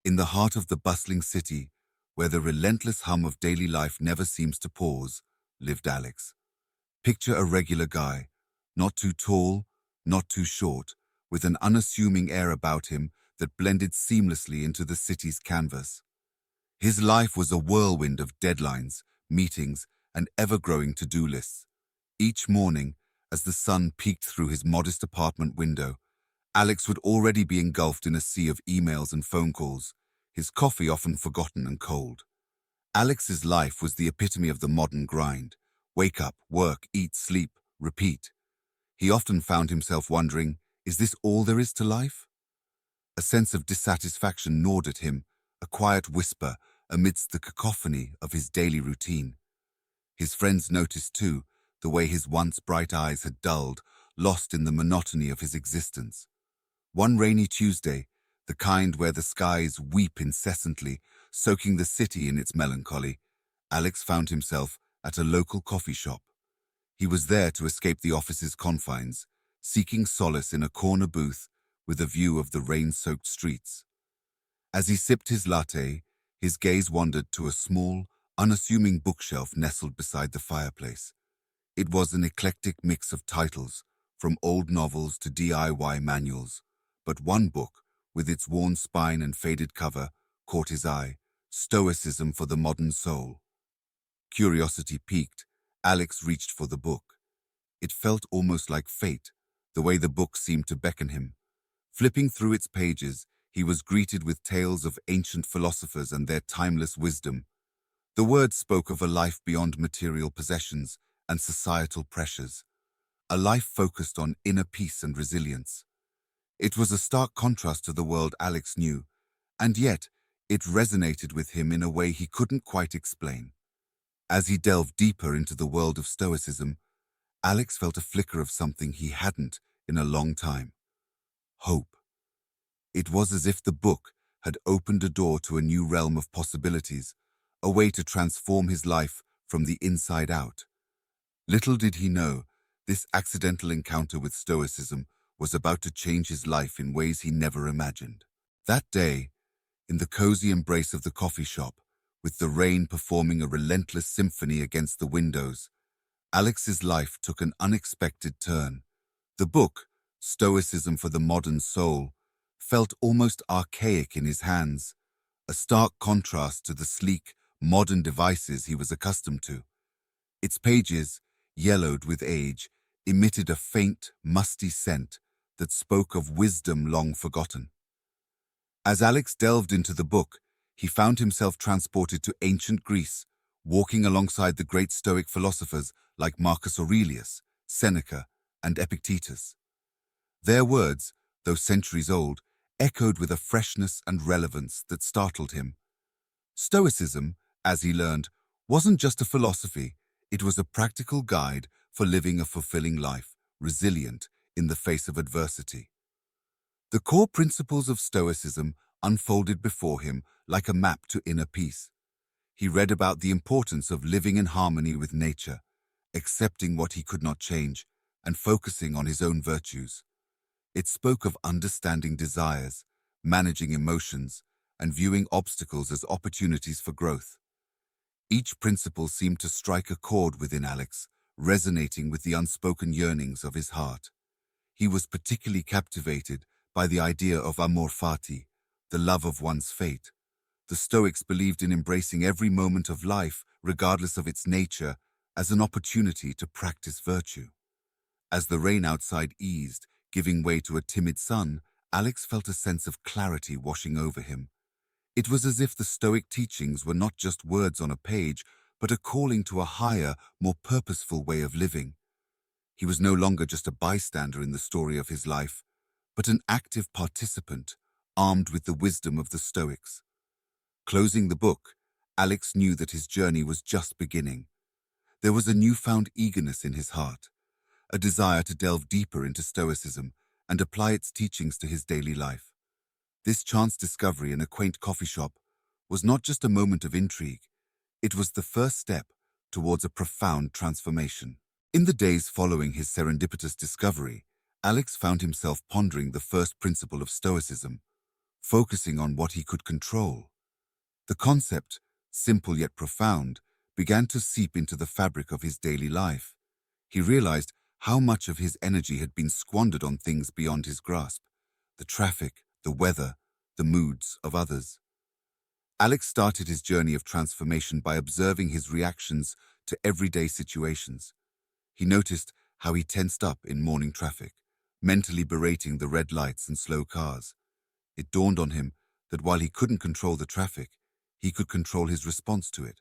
In the heart of the bustling city, where the relentless hum of daily life never seems to pause, lived Alex. Picture a regular guy, not too tall, not too short, with an unassuming air about him that blended seamlessly into the city's canvas. His life was a whirlwind of deadlines, meetings, and ever-growing to-do lists. Each morning, as the sun peeked through his modest apartment window, Alex would already be engulfed in a sea of emails and phone calls, his coffee often forgotten and cold. Alex's life was the epitome of the modern grind. Wake up, work, eat, sleep, repeat. He often found himself wondering, is this all there is to life? A sense of dissatisfaction gnawed at him, a quiet whisper amidst the cacophony of his daily routine. His friends noticed too, the way his once bright eyes had dulled, lost in the monotony of his existence. One rainy Tuesday, the kind where the skies weep incessantly, soaking the city in its melancholy, Alex found himself at a local coffee shop. He was there to escape the office's confines, seeking solace in a corner booth with a view of the rain-soaked streets. As he sipped his latte, his gaze wandered to a small, unassuming bookshelf nestled beside the fireplace. It was an eclectic mix of titles, from old novels to DIY manuals, but one book, with its worn spine and faded cover, caught his eye: Stoicism for the Modern Soul. Curiosity piqued, Alex reached for the book. It felt almost like fate, the way the book seemed to beckon him. Flipping through its pages, he was greeted with tales of ancient philosophers and their timeless wisdom. The words spoke of a life beyond material possessions and societal pressures, a life focused on inner peace and resilience. It was a stark contrast to the world Alex knew, and yet it resonated with him in a way he couldn't quite explain. As he delved deeper into the world of Stoicism, Alex felt a flicker of something he hadn't in a long time: hope. It was as if the book had opened a door to a new realm of possibilities, a way to transform his life from the inside out. Little did he know, this accidental encounter with Stoicism was about to change his life in ways he never imagined. That day, in the cozy embrace of the coffee shop, with the rain performing a relentless symphony against the windows, Alex's life took an unexpected turn. The book, Stoicism for the Modern Soul, felt almost archaic in his hands, a stark contrast to the sleek, modern devices he was accustomed to. Its pages, yellowed with age, emitted a faint, musty scent that spoke of wisdom long forgotten. As Alex delved into the book, he found himself transported to ancient Greece, walking alongside the great Stoic philosophers like Marcus Aurelius, Seneca, and Epictetus. Their words, though centuries old, echoed with a freshness and relevance that startled him. Stoicism, as he learned, wasn't just a philosophy, it was a practical guide for living a fulfilling life, resilient in the face of adversity. The core principles of Stoicism unfolded before him like a map to inner peace. He read about the importance of living in harmony with nature, accepting what he could not change, and focusing on his own virtues. It spoke of understanding desires, managing emotions, and viewing obstacles as opportunities for growth. Each principle seemed to strike a chord within Alex, resonating with the unspoken yearnings of his heart. He was particularly captivated by the idea of amor fati, the love of one's fate. The Stoics believed in embracing every moment of life, regardless of its nature, as an opportunity to practice virtue. As the rain outside eased, giving way to a timid sun, Alex felt a sense of clarity washing over him. It was as if the Stoic teachings were not just words on a page, but a calling to a higher, more purposeful way of living. He was no longer just a bystander in the story of his life, but an active participant, armed with the wisdom of the Stoics. Closing the book, Alex knew that his journey was just beginning. There was a newfound eagerness in his heart, a desire to delve deeper into Stoicism and apply its teachings to his daily life. This chance discovery in a quaint coffee shop was not just a moment of intrigue, it was the first step towards a profound transformation. In the days following his serendipitous discovery, Alex found himself pondering the first principle of Stoicism: focusing on what he could control. The concept, simple yet profound, began to seep into the fabric of his daily life. He realized how much of his energy had been squandered on things beyond his grasp: the traffic, the weather, the moods of others. Alex started his journey of transformation by observing his reactions to everyday situations. He noticed how he tensed up in morning traffic, mentally berating the red lights and slow cars. It dawned on him that while he couldn't control the traffic, he could control his response to it.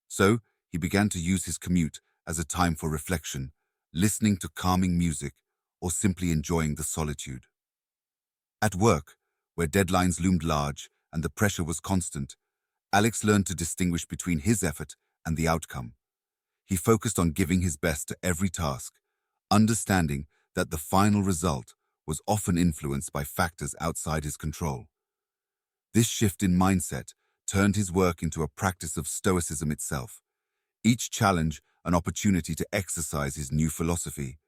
So, he began to use his commute as a time for reflection, listening to calming music, or simply enjoying the solitude. At work, where deadlines loomed large and the pressure was constant, Alex learned to distinguish between his effort and the outcome. He focused on giving his best to every task, understanding that the final result was often influenced by factors outside his control. This shift in mindset turned his work into a practice of Stoicism itself, each challenge an opportunity to exercise his new philosophy.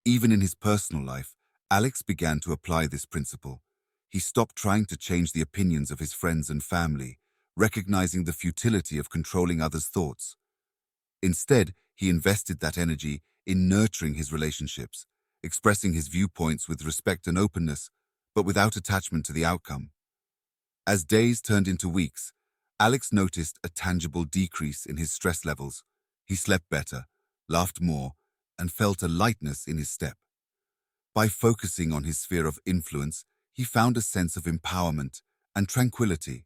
Even in his personal life, Alex began to apply this principle. He stopped trying to change the opinions of his friends and family, recognizing the futility of controlling others' thoughts. Instead, he invested that energy in nurturing his relationships, expressing his viewpoints with respect and openness, but without attachment to the outcome. As days turned into weeks, Alex noticed a tangible decrease in his stress levels. He slept better, laughed more, and felt a lightness in his step. By focusing on his sphere of influence, he found a sense of empowerment and tranquility.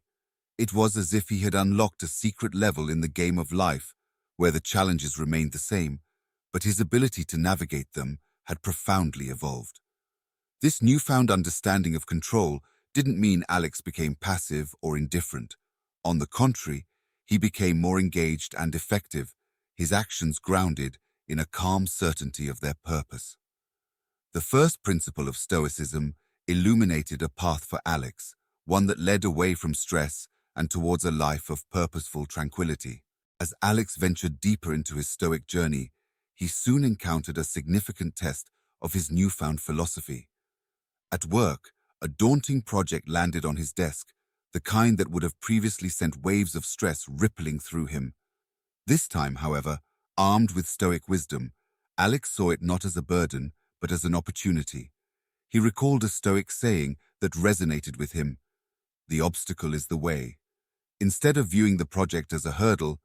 It was as if he had unlocked a secret level in the game of life, where the challenges remained the same, but his ability to navigate them had profoundly evolved. This newfound understanding of control didn't mean Alex became passive or indifferent. On the contrary, he became more engaged and effective, his actions grounded in a calm certainty of their purpose. The first principle of Stoicism illuminated a path for Alex, one that led away from stress and towards a life of purposeful tranquility. As Alex ventured deeper into his Stoic journey, he soon encountered a significant test of his newfound philosophy. At work, a daunting project landed on his desk, the kind that would have previously sent waves of stress rippling through him. This time, however, armed with Stoic wisdom, Alex saw it not as a burden, but as an opportunity. He recalled a Stoic saying that resonated with him: "The obstacle is the way." Instead of viewing the project as a hurdle,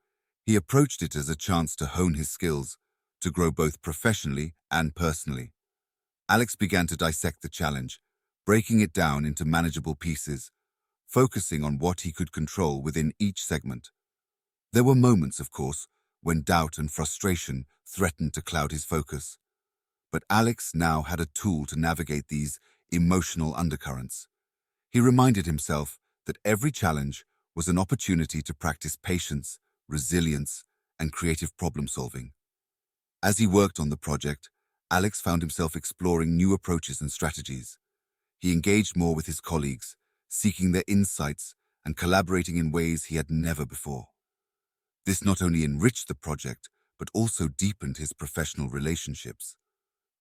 he approached it as a chance to hone his skills, to grow both professionally and personally. Alex began to dissect the challenge, breaking it down into manageable pieces, focusing on what he could control within each segment. There were moments, of course, when doubt and frustration threatened to cloud his focus. But Alex now had a tool to navigate these emotional undercurrents. He reminded himself that every challenge was an opportunity to practice patience, resilience, and creative problem-solving. As he worked on the project, Alex found himself exploring new approaches and strategies. He engaged more with his colleagues, seeking their insights and collaborating in ways he had never before. This not only enriched the project, but also deepened his professional relationships.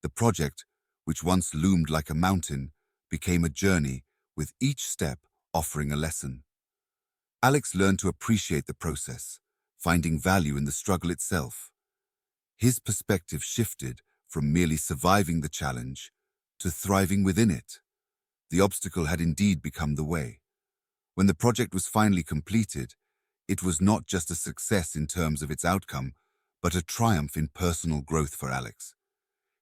The project, which once loomed like a mountain, became a journey, with each step offering a lesson. Alex learned to appreciate the process, finding value in the struggle itself. His perspective shifted from merely surviving the challenge to thriving within it. The obstacle had indeed become the way. When the project was finally completed, it was not just a success in terms of its outcome, but a triumph in personal growth for Alex.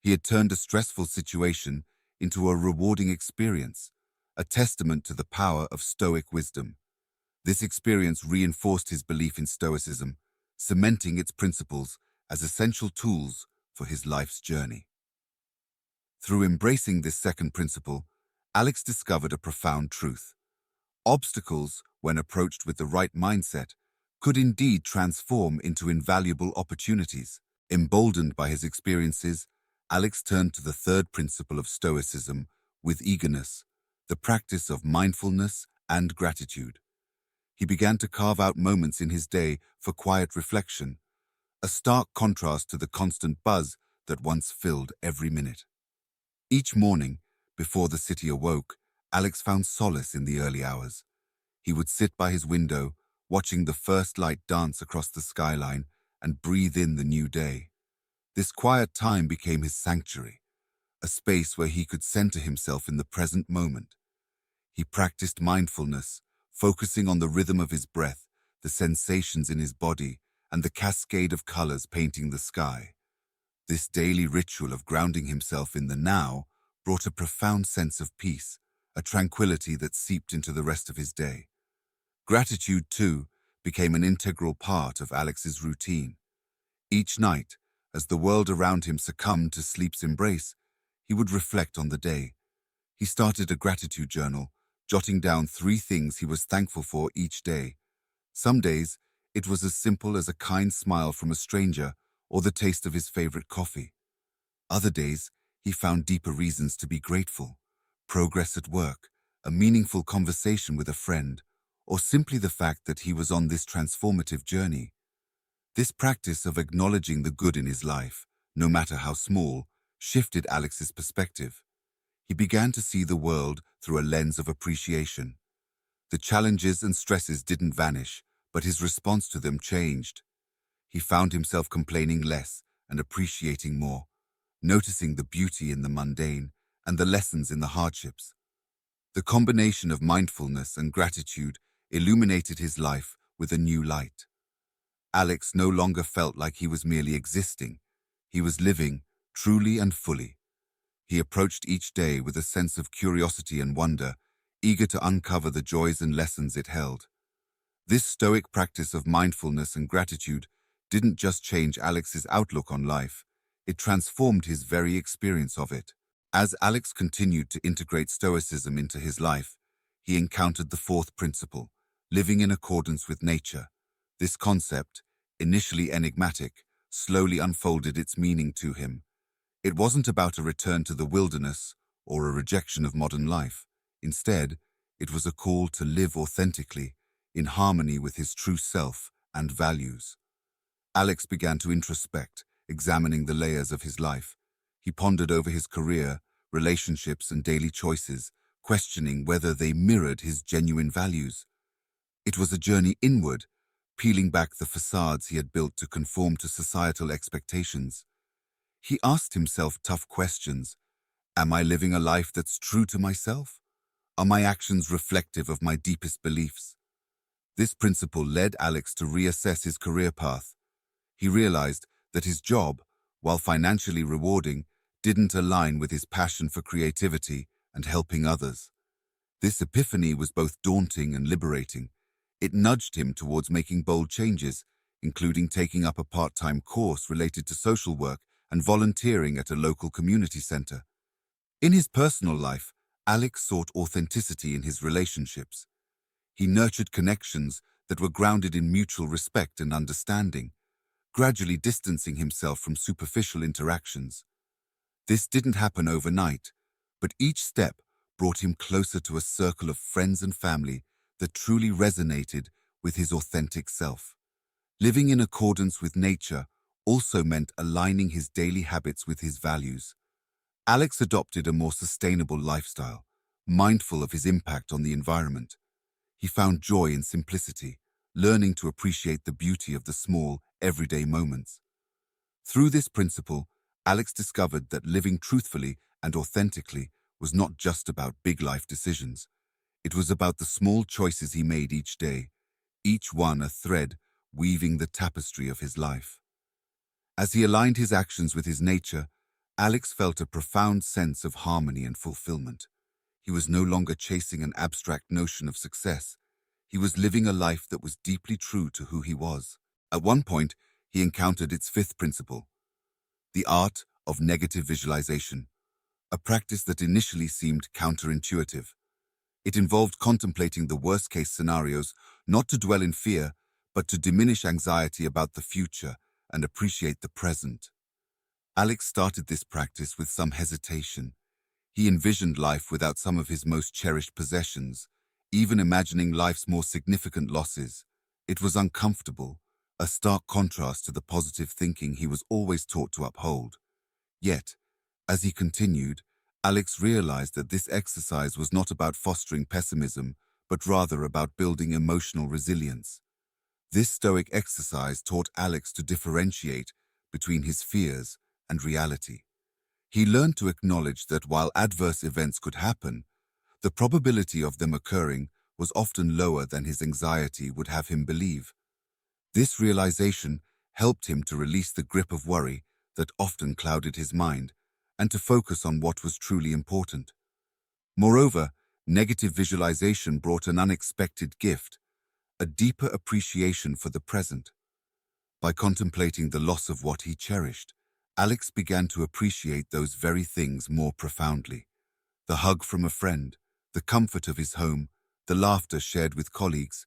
He had turned a stressful situation into a rewarding experience, a testament to the power of Stoic wisdom. This experience reinforced his belief in Stoicism, cementing its principles as essential tools for his life's journey. Through embracing this second principle, Alex discovered a profound truth. Obstacles, when approached with the right mindset, could indeed transform into invaluable opportunities. Emboldened by his experiences, Alex turned to the third principle of Stoicism with eagerness, the practice of mindfulness and gratitude. He began to carve out moments in his day for quiet reflection, a stark contrast to the constant buzz that once filled every minute. Each morning, before the city awoke, Alex found solace in the early hours. He would sit by his window, watching the first light dance across the skyline and breathe in the new day. This quiet time became his sanctuary, a space where he could center himself in the present moment. He practiced mindfulness, focusing on the rhythm of his breath, the sensations in his body, and the cascade of colors painting the sky. This daily ritual of grounding himself in the now brought a profound sense of peace, a tranquility that seeped into the rest of his day. Gratitude, too, became an integral part of Alex's routine. Each night, as the world around him succumbed to sleep's embrace, he would reflect on the day. He started a gratitude journal, jotting down 3 things he was thankful for each day. Some days, it was as simple as a kind smile from a stranger or the taste of his favorite coffee. Other days, he found deeper reasons to be grateful: progress at work, a meaningful conversation with a friend, or simply the fact that he was on this transformative journey. This practice of acknowledging the good in his life, no matter how small, shifted Alex's perspective. He began to see the world through a lens of appreciation. The challenges and stresses didn't vanish, but his response to them changed. He found himself complaining less and appreciating more, noticing the beauty in the mundane and the lessons in the hardships. The combination of mindfulness and gratitude illuminated his life with a new light. Alex no longer felt like he was merely existing. He was living, truly and fully. He approached each day with a sense of curiosity and wonder, eager to uncover the joys and lessons it held. This Stoic practice of mindfulness and gratitude didn't just change Alex's outlook on life, it transformed his very experience of it. As Alex continued to integrate Stoicism into his life, he encountered the 4th principle: living in accordance with nature. This concept, initially enigmatic, slowly unfolded its meaning to him. It wasn't about a return to the wilderness or a rejection of modern life. Instead, it was a call to live authentically, in harmony with his true self and values. Alex began to introspect, examining the layers of his life. He pondered over his career, relationships, and daily choices, questioning whether they mirrored his genuine values. It was a journey inward, peeling back the facades he had built to conform to societal expectations. He asked himself tough questions. Am I living a life that's true to myself? Are my actions reflective of my deepest beliefs? This principle led Alex to reassess his career path. He realized that his job, while financially rewarding, didn't align with his passion for creativity and helping others. This epiphany was both daunting and liberating. It nudged him towards making bold changes, including taking up a part-time course related to social work and volunteering at a local community center. In his personal life, Alex sought authenticity in his relationships. He nurtured connections that were grounded in mutual respect and understanding, gradually distancing himself from superficial interactions. This didn't happen overnight, but each step brought him closer to a circle of friends and family that truly resonated with his authentic self. Living in accordance with nature also meant aligning his daily habits with his values. Alex adopted a more sustainable lifestyle, mindful of his impact on the environment. He found joy in simplicity, learning to appreciate the beauty of the small, everyday moments. Through this principle, Alex discovered that living truthfully and authentically was not just about big life decisions. It was about the small choices he made each day, each one a thread weaving the tapestry of his life. As he aligned his actions with his nature, Alex felt a profound sense of harmony and fulfillment. He was no longer chasing an abstract notion of success. He was living a life that was deeply true to who he was. At one point, he encountered its 5th principle: the art of negative visualization, a practice that initially seemed counterintuitive. It involved contemplating the worst-case scenarios, not to dwell in fear, but to diminish anxiety about the future and appreciate the present. Alex started this practice with some hesitation. He envisioned life without some of his most cherished possessions, even imagining life's more significant losses. It was uncomfortable, a stark contrast to the positive thinking he was always taught to uphold. Yet, as he continued, Alex realized that this exercise was not about fostering pessimism, but rather about building emotional resilience. This Stoic exercise taught Alex to differentiate between his fears and reality. He learned to acknowledge that while adverse events could happen, the probability of them occurring was often lower than his anxiety would have him believe. This realization helped him to release the grip of worry that often clouded his mind and to focus on what was truly important. Moreover, negative visualization brought an unexpected gift, a deeper appreciation for the present. By contemplating the loss of what he cherished, Alex began to appreciate those very things more profoundly. The hug from a friend, the comfort of his home, the laughter shared with colleagues,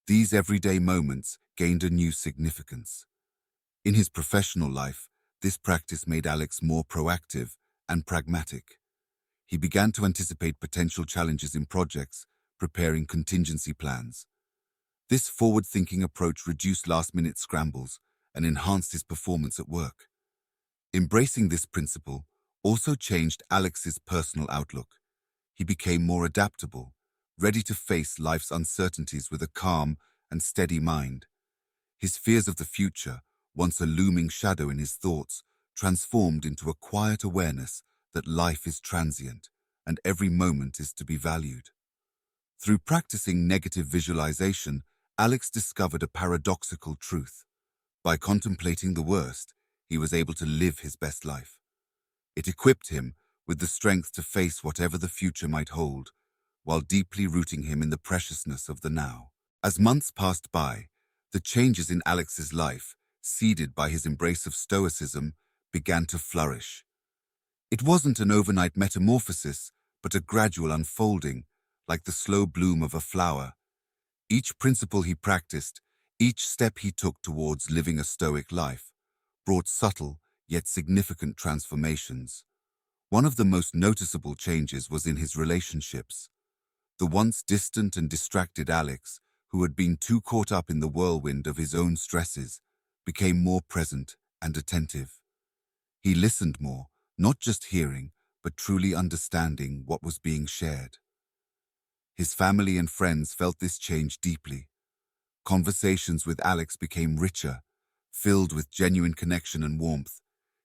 these everyday moments gained a new significance. In his professional life, this practice made Alex more proactive and pragmatic. He began to anticipate potential challenges in projects, preparing contingency plans. This forward-thinking approach reduced last-minute scrambles and enhanced his performance at work. Embracing this principle also changed Alex's personal outlook. He became more adaptable, ready to face life's uncertainties with a calm and steady mind. His fears of the future, once a looming shadow in his thoughts, transformed into a quiet awareness that life is transient and every moment is to be valued. Through practicing negative visualization, Alex discovered a paradoxical truth. By contemplating the worst, he was able to live his best life. It equipped him with the strength to face whatever the future might hold, while deeply rooting him in the preciousness of the now. As months passed by, the changes in Alex's life, seeded by his embrace of Stoicism, began to flourish. It wasn't an overnight metamorphosis, but a gradual unfolding, like the slow bloom of a flower. Each principle he practiced, each step he took towards living a Stoic life, brought subtle yet significant transformations. One of the most noticeable changes was in his relationships. The once distant and distracted Alex, who had been too caught up in the whirlwind of his own stresses, became more present and attentive. He listened more, not just hearing, but truly understanding what was being shared. His family and friends felt this change deeply. Conversations with Alex became richer, filled with genuine connection and warmth.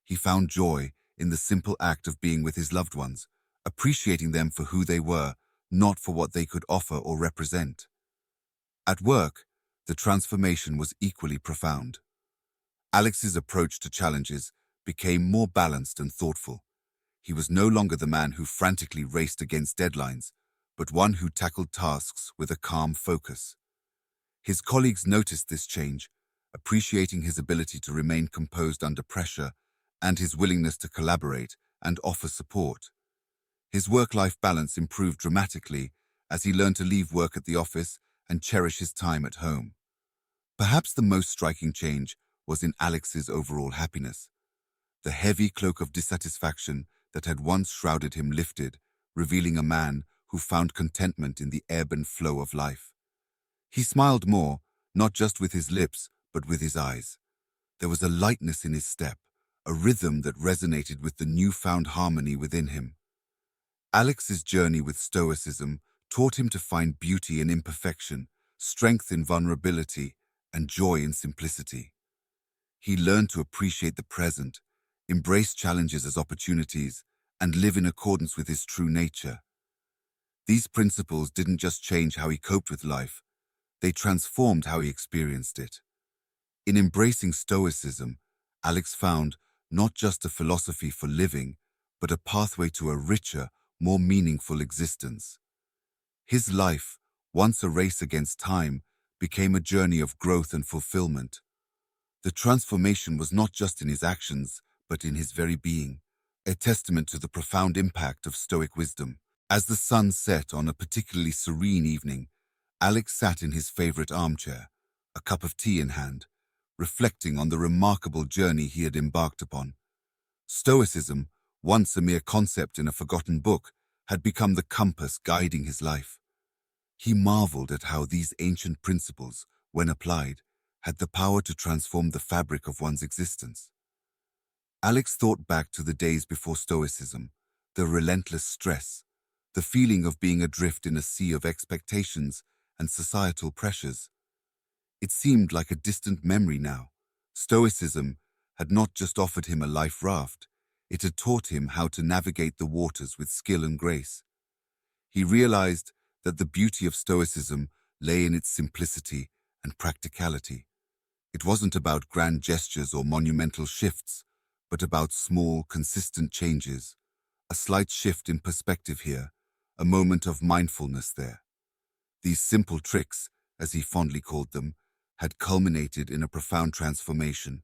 He found joy in the simple act of being with his loved ones, appreciating them for who they were, not for what they could offer or represent. At work, the transformation was equally profound. Alex's approach to challenges became more balanced and thoughtful. He was no longer the man who frantically raced against deadlines, but one who tackled tasks with a calm focus. His colleagues noticed this change, appreciating his ability to remain composed under pressure and his willingness to collaborate and offer support. His work-life balance improved dramatically as he learned to leave work at the office and cherish his time at home. Perhaps the most striking change was in Alex's overall happiness. The heavy cloak of dissatisfaction that had once shrouded him lifted, revealing a man who found contentment in the ebb and flow of life. He smiled more, not just with his lips, but with his eyes. There was a lightness in his step, a rhythm that resonated with the newfound harmony within him. Alex's journey with Stoicism taught him to find beauty in imperfection, strength in vulnerability, and joy in simplicity. He learned to appreciate the present, embrace challenges as opportunities, and live in accordance with his true nature. These principles didn't just change how he coped with life, they transformed how he experienced it. In embracing Stoicism, Alex found not just a philosophy for living, but a pathway to a richer, more meaningful existence. His life, once a race against time, became a journey of growth and fulfillment. The transformation was not just in his actions, but in his very being, a testament to the profound impact of Stoic wisdom. As the sun set on a particularly serene evening, Alex sat in his favorite armchair, a cup of tea in hand, reflecting on the remarkable journey he had embarked upon. Stoicism, once a mere concept in a forgotten book, had become the compass guiding his life. He marveled at how these ancient principles, when applied, had the power to transform the fabric of one's existence. Alex thought back to the days before Stoicism, the relentless stress, the feeling of being adrift in a sea of expectations and societal pressures. It seemed like a distant memory now. Stoicism had not just offered him a life raft, it had taught him how to navigate the waters with skill and grace. He realized that the beauty of Stoicism lay in its simplicity and practicality. It wasn't about grand gestures or monumental shifts, but about small, consistent changes, a slight shift in perspective here, a moment of mindfulness there. These simple tricks, as he fondly called them, had culminated in a profound transformation.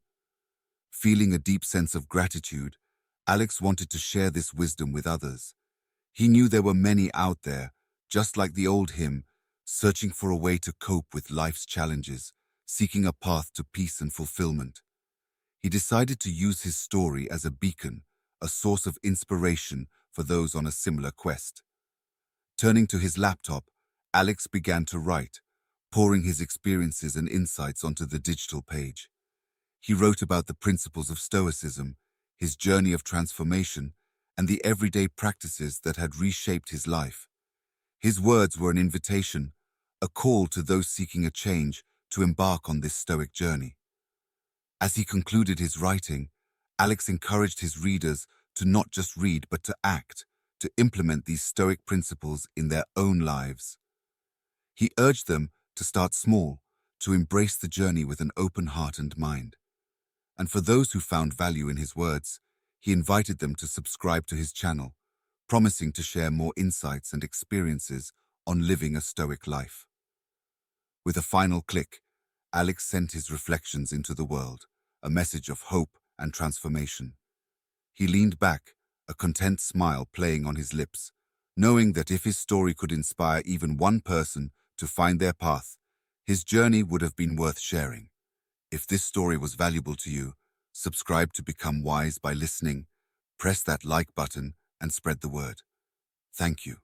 Feeling a deep sense of gratitude, Alex wanted to share this wisdom with others. He knew there were many out there, just like the old hymn, searching for a way to cope with life's challenges, seeking a path to peace and fulfillment. He decided to use his story as a beacon, a source of inspiration for those on a similar quest. Turning to his laptop, Alex began to write, pouring his experiences and insights onto the digital page. He wrote about the principles of Stoicism, his journey of transformation, and the everyday practices that had reshaped his life. His words were an invitation, a call to those seeking a change to embark on this Stoic journey. As he concluded his writing, Alex encouraged his readers to not just read but to act, to implement these Stoic principles in their own lives. He urged them to start small, to embrace the journey with an open heart and mind. And for those who found value in his words, he invited them to subscribe to his channel, promising to share more insights and experiences on living a Stoic life. With a final click, Alex sent his reflections into the world, a message of hope and transformation. He leaned back, a content smile playing on his lips, knowing that if his story could inspire even one person to find their path, his journey would have been worth sharing. If this story was valuable to you, subscribe to become wise by listening, press that like button, and spread the word. Thank you.